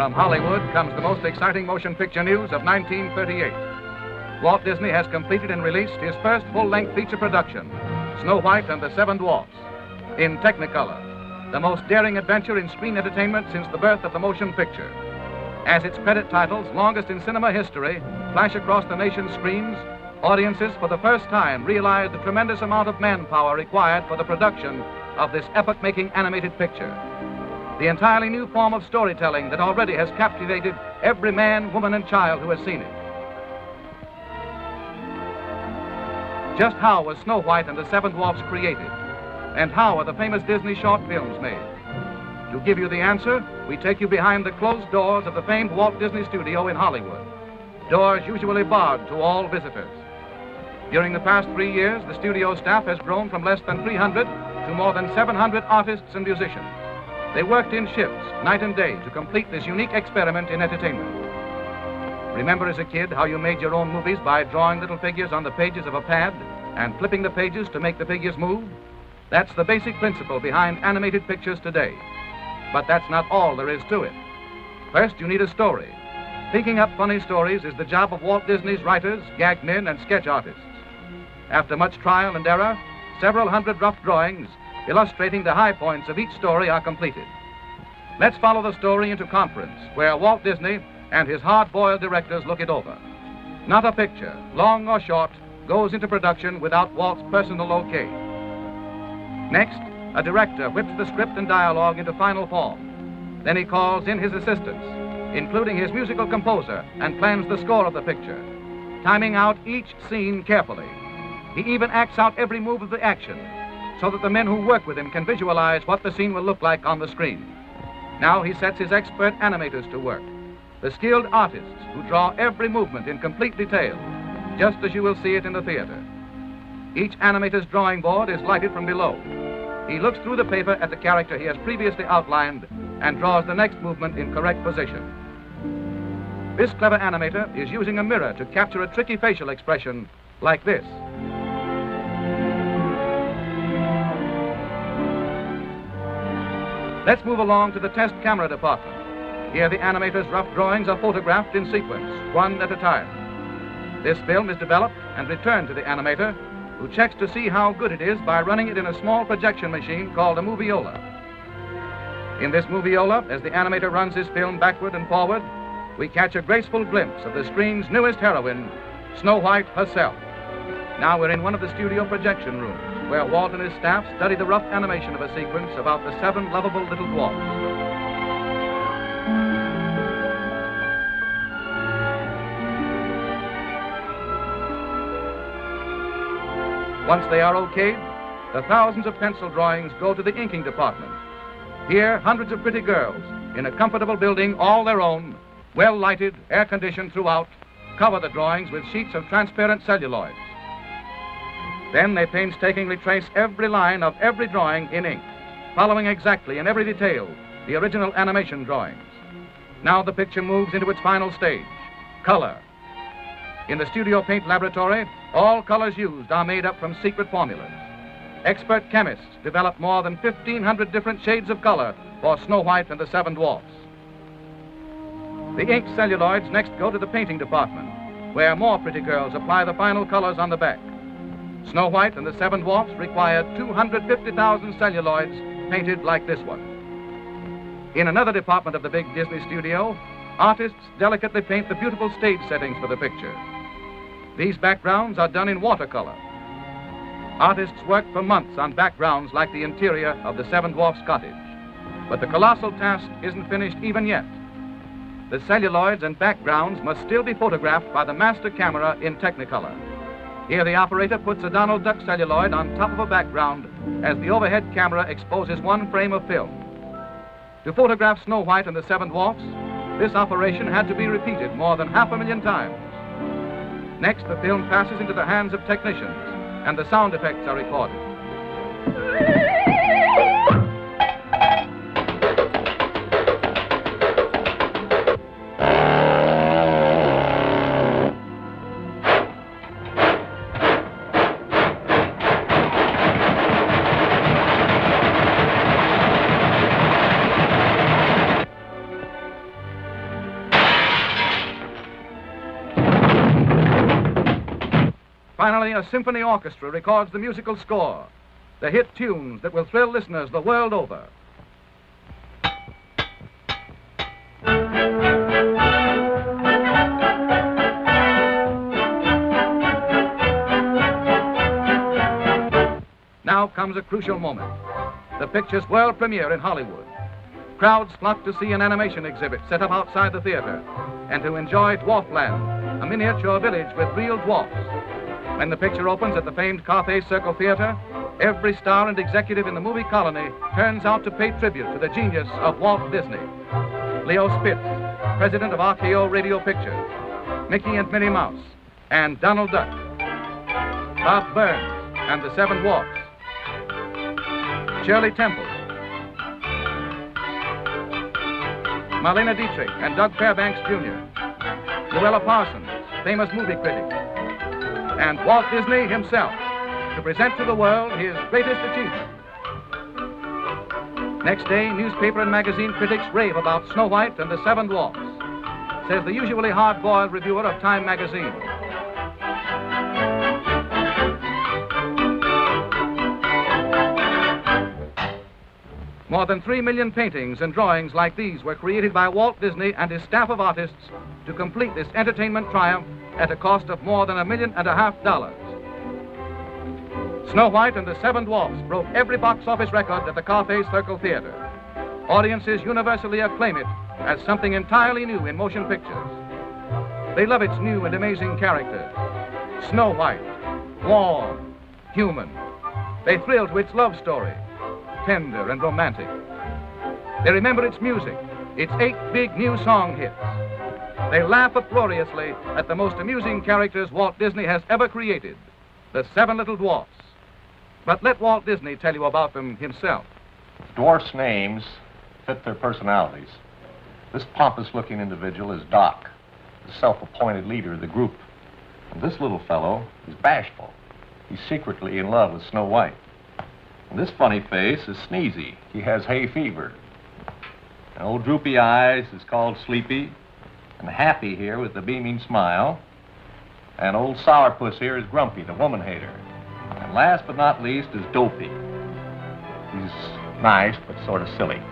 From Hollywood comes the most exciting motion picture news of 1938. Walt Disney has completed and released his first full-length feature production, Snow White and the Seven Dwarfs, in Technicolor, the most daring adventure in screen entertainment since the birth of the motion picture. As its credit titles, longest in cinema history, flash across the nation's screens, audiences for the first time realize the tremendous amount of manpower required for the production of this epoch-making animated picture. The entirely new form of storytelling that already has captivated every man, woman, and child who has seen it. Just how was Snow White and the Seven Dwarfs created? And how are the famous Disney short films made? To give you the answer, we take you behind the closed doors of the famed Walt Disney Studio in Hollywood. Doors usually barred to all visitors. During the past 3 years, the studio staff has grown from less than 300 to more than 700 artists and musicians. They worked in shifts, night and day, to complete this unique experiment in entertainment. Remember as a kid how you made your own movies by drawing little figures on the pages of a pad and flipping the pages to make the figures move? That's the basic principle behind animated pictures today. But that's not all there is to it. First, you need a story. Thinking up funny stories is the job of Walt Disney's writers, gag men, and sketch artists. After much trial and error, several hundred rough drawings illustrating the high points of each story are completed. Let's follow the story into conference, where Walt Disney and his hard-boiled directors look it over. Not a picture, long or short, goes into production without Walt's personal okay. Next, a director whips the script and dialogue into final form. Then he calls in his assistants, including his musical composer, and plans the score of the picture, timing out each scene carefully. He even acts out every move of the action, so that the men who work with him can visualize what the scene will look like on the screen. Now he sets his expert animators to work, the skilled artists who draw every movement in complete detail, just as you will see it in the theater. Each animator's drawing board is lighted from below. He looks through the paper at the character he has previously outlined and draws the next movement in correct position. This clever animator is using a mirror to capture a tricky facial expression like this. Let's move along to the test camera department. Here the animator's rough drawings are photographed in sequence, one at a time. This film is developed and returned to the animator, who checks to see how good it is by running it in a small projection machine called a moviola. In this moviola, as the animator runs his film backward and forward, we catch a graceful glimpse of the screen's newest heroine, Snow White herself. Now we're in one of the studio projection rooms, where Walt and his staff study the rough animation of a sequence about the 7 lovable little dwarfs. Once they are okayed, the thousands of pencil drawings go to the inking department. Here, hundreds of pretty girls, in a comfortable building all their own, well lighted, air-conditioned throughout, cover the drawings with sheets of transparent celluloids. Then they painstakingly trace every line of every drawing in ink, following exactly in every detail the original animation drawings. Now the picture moves into its final stage, color. In the studio paint laboratory, all colors used are made up from secret formulas. Expert chemists develop more than 1,500 different shades of color for Snow White and the Seven Dwarfs. The inked celluloids next go to the painting department, where more pretty girls apply the final colors on the back. Snow White and the Seven Dwarfs required 250,000 celluloids painted like this one. In another department of the big Disney studio, artists delicately paint the beautiful stage settings for the picture. These backgrounds are done in watercolor. Artists work for months on backgrounds like the interior of the Seven Dwarfs cottage. But the colossal task isn't finished even yet. The celluloids and backgrounds must still be photographed by the master camera in Technicolor. Here the operator puts a Donald Duck celluloid on top of a background as the overhead camera exposes one frame of film. To photograph Snow White and the Seven Dwarfs, this operation had to be repeated more than 500,000 times. Next, the film passes into the hands of technicians, and the sound effects are recorded. Finally, a symphony orchestra records the musical score, the hit tunes that will thrill listeners the world over. Now comes a crucial moment, the picture's world premiere in Hollywood. Crowds flock to see an animation exhibit set up outside the theater and to enjoy Dwarfland, a miniature village with real dwarfs. When the picture opens at the famed Carthay Circle Theater, every star and executive in the movie colony turns out to pay tribute to the genius of Walt Disney. Leo Spitz, president of RKO Radio Pictures, Mickey and Minnie Mouse, and Donald Duck, Bob Burns and the Seven Dwarfs, Shirley Temple, Marlene Dietrich and Doug Fairbanks Jr., Luella Parsons, famous movie critic, and Walt Disney himself to present to the world his greatest achievement. Next day, newspaper and magazine critics rave about Snow White and the Seven Dwarfs, says the usually hard-boiled reviewer of Time magazine. More than 3 million paintings and drawings like these were created by Walt Disney and his staff of artists to complete this entertainment triumph at a cost of more than $1.5 million. Snow White and the Seven Dwarfs broke every box office record at the Carthay Circle Theater. Audiences universally acclaim it as something entirely new in motion pictures. They love its new and amazing characters. Snow White, warm, human. They thrill to its love story, tender and romantic. They remember its music, its 8 big new song hits. They laugh uproariously at the most amusing characters Walt Disney has ever created, the 7 little dwarfs. But let Walt Disney tell you about them himself. Dwarfs' names fit their personalities. This pompous-looking individual is Doc, the self-appointed leader of the group. And this little fellow is bashful. He's secretly in love with Snow White. And this funny face is Sneezy. He has hay fever. And old Droopy Eyes is called Sleepy. And Happy here with the beaming smile. And old Sourpuss here is Grumpy, the woman hater. And last but not least is Dopey. He's nice, but sort of silly.